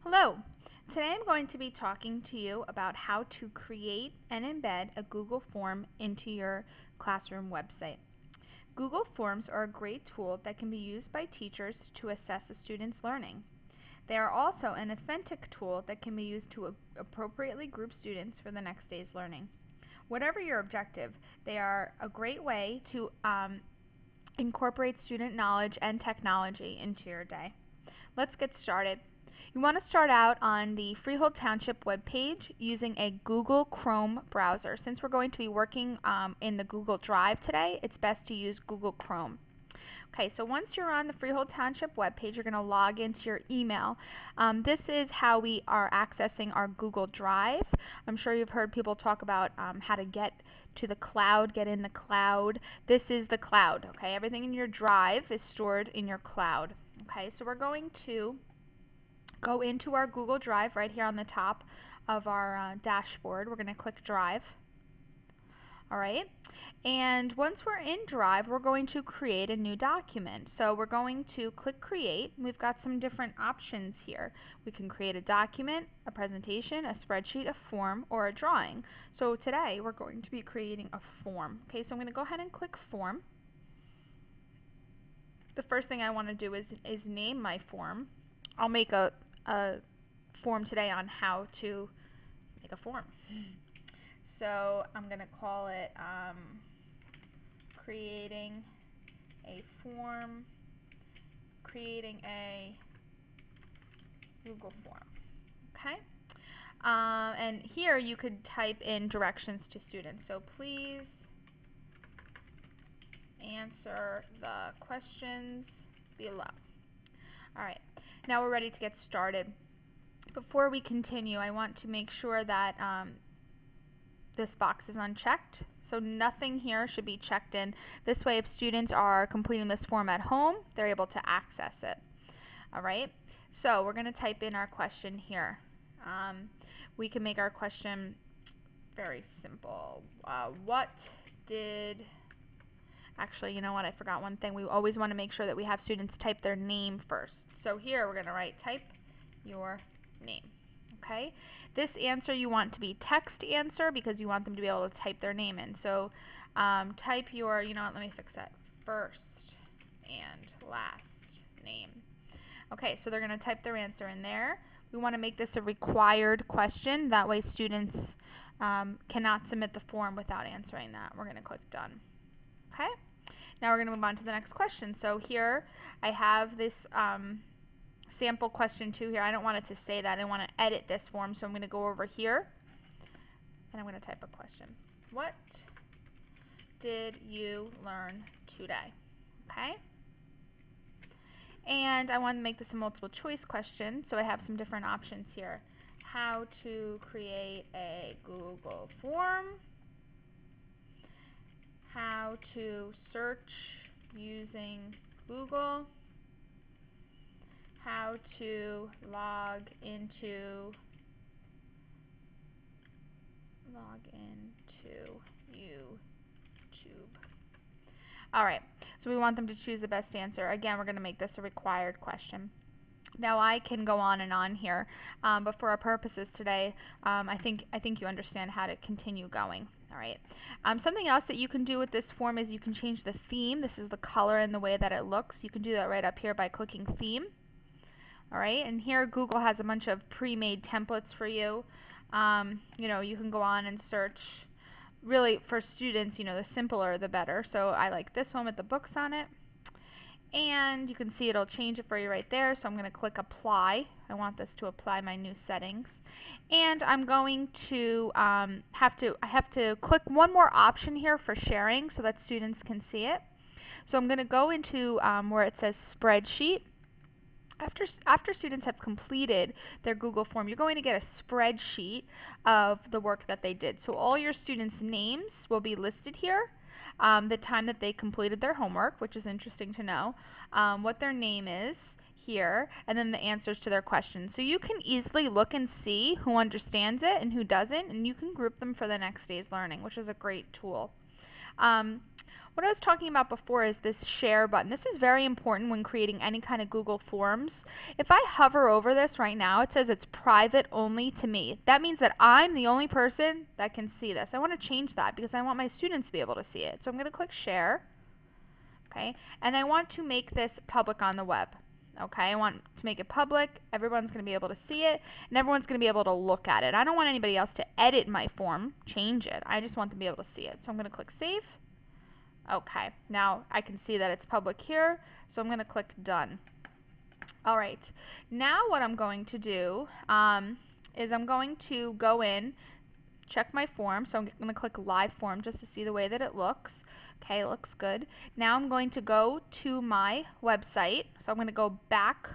Hello. Today I'm going to be talking to you about how to create and embed a Google form into your classroom website. Google Forms are a great tool that can be used by teachers to assess a student's learning. They are also an authentic tool that can be used to appropriately group students for the next day's learning. Whatever your objective, they are a great way to incorporate student knowledge and technology into your day. Let's get started. You want to start out on the Freehold Township webpage using a Google Chrome browser. Since we're going to be working in the Google Drive today, it's best to use Google Chrome. Okay, so once you're on the Freehold Township webpage, you're going to log into your email. This is how we are accessing our Google Drive. I'm sure you've heard people talk about how to get to the cloud, get in the cloud. This is the cloud, okay? Everything in your drive is stored in your cloud. Okay, so we're going to go into our Google Drive right here on the top of our dashboard. We're going to click Drive. Alright, and once we're in Drive, we're going to create a new document. So we're going to click Create. We've got some different options here. We can create a document, a presentation, a spreadsheet, a form, or a drawing. So today we're going to be creating a form. Okay, so I'm going to go ahead and click Form. The first thing I want to do is name my form. I'll make a form today on how to make a form. So I'm going to call it creating a form, creating a Google form. Okay? And here you could type in directions to students. So please answer the questions below. Alright, now we're ready to get started. Before we continue, I want to make sure that this box is unchecked. So nothing here should be checked in. This way, if students are completing this form at home, they're able to access it. Alright, so we're going to type in our question here. We can make our question very simple. Actually, you know what, I forgot one thing. We always want to make sure that we have students type their name first. So here we're going to write type your name. Okay? This answer you want to be text answer because you want them to be able to type their name in. So type your, you know what, let me fix that, first and last name. Okay, so they're going to type their answer in there. We want to make this a required question. That way students cannot submit the form without answering that. We're going to click done. Okay? Now we're going to move on to the next question. So here I have this sample question 2 here. I don't want it to say that. I want to edit this form, so I'm going to go over here and I'm going to type a question. What did you learn today? Okay? And I want to make this a multiple choice question, so I have some different options here. How to create a Google form, how to search using Google, how to log into YouTube. Alright, so we want them to choose the best answer. Again, we're going to make this a required question. Now I can go on and on here, but for our purposes today, I think you understand how to continue going. Alright. Something else that you can do with this form is you can change the theme. This is the color and the way that it looks. You can do that right up here by clicking Theme. Alright, and here Google has a bunch of pre-made templates for you. You know, you can go on and search. Really, for students, you know, the simpler the better. So I like this one with the books on it. And you can see it'll change it for you right there. So I'm going to click Apply. I want this to apply my new settings. And I'm going to I have to click one more option here for sharing so that students can see it. So I'm going to go into where it says Spreadsheet. After students have completed their Google form, you're going to get a spreadsheet of the work that they did. So all your students' names will be listed here, the time that they completed their homework, which is interesting to know, what their name is here, and then the answers to their questions. So you can easily look and see who understands it and who doesn't, and you can group them for the next day's learning, which is a great tool. What I was talking about before is this share button. This is very important when creating any kind of Google Forms. If I hover over this right now, it says it's private only to me. That means that I'm the only person that can see this. I want to change that because I want my students to be able to see it. So I'm going to click share. Okay, and I want to make this public on the web. Okay, I want to make it public. Everyone's going to be able to see it, and everyone's going to be able to look at it. I don't want anybody else to edit my form, change it. I just want them to be able to see it. So I'm going to click save. Okay, now I can see that it's public here, so I'm going to click done. Alright, now what I'm going to do is I'm going to go in, check my form, so I'm going to click live form just to see the way that it looks. Okay, it looks good. Now I'm going to go to my website, so I'm going to go back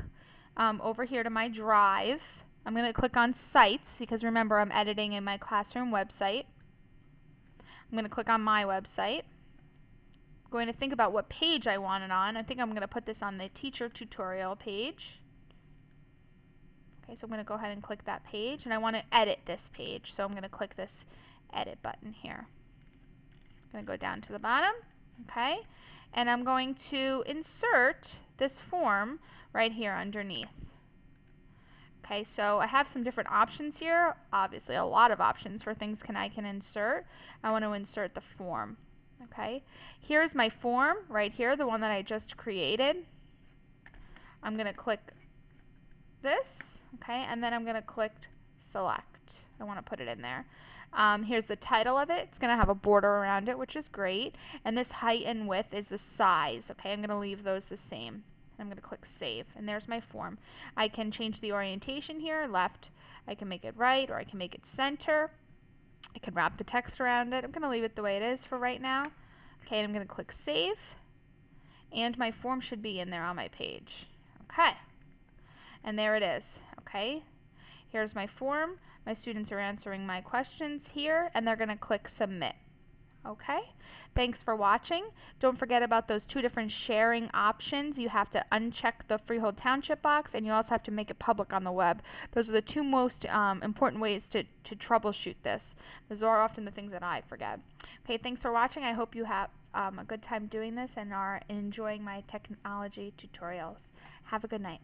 over here to my drive. I'm going to click on sites because remember I'm editing in my classroom website. I'm going to click on my website. I'm going to think about what page I want it on. I think I'm going to put this on the teacher tutorial page. Okay, so I'm going to go ahead and click that page, and I want to edit this page, so I'm going to click this edit button here. I'm going to go down to the bottom, okay, and I'm going to insert this form right here underneath. Okay, so I have some different options here, obviously a lot of options for things I can insert. I want to insert the form. Okay, here's my form right here, the one that I just created. I'm going to click this, okay, and then I'm going to click select. I want to put it in there. Here's the title of it. It's going to have a border around it, which is great. And this height and width is the size. Okay, I'm going to leave those the same. I'm going to click save, and there's my form. I can change the orientation here, left. I can make it right, or I can make it center. I can wrap the text around it. I'm going to leave it the way it is for right now. Okay, and I'm going to click save, and my form should be in there on my page. Okay, and there it is. Okay, here's my form. My students are answering my questions here, and they're going to click submit. Okay, thanks for watching. Don't forget about those two different sharing options. You have to uncheck the Freehold Township box, and you also have to make it public on the web. Those are the two most important ways to troubleshoot this. Those are often the things that I forget. Okay, thanks for watching. I hope you have a good time doing this and are enjoying my technology tutorials. Have a good night.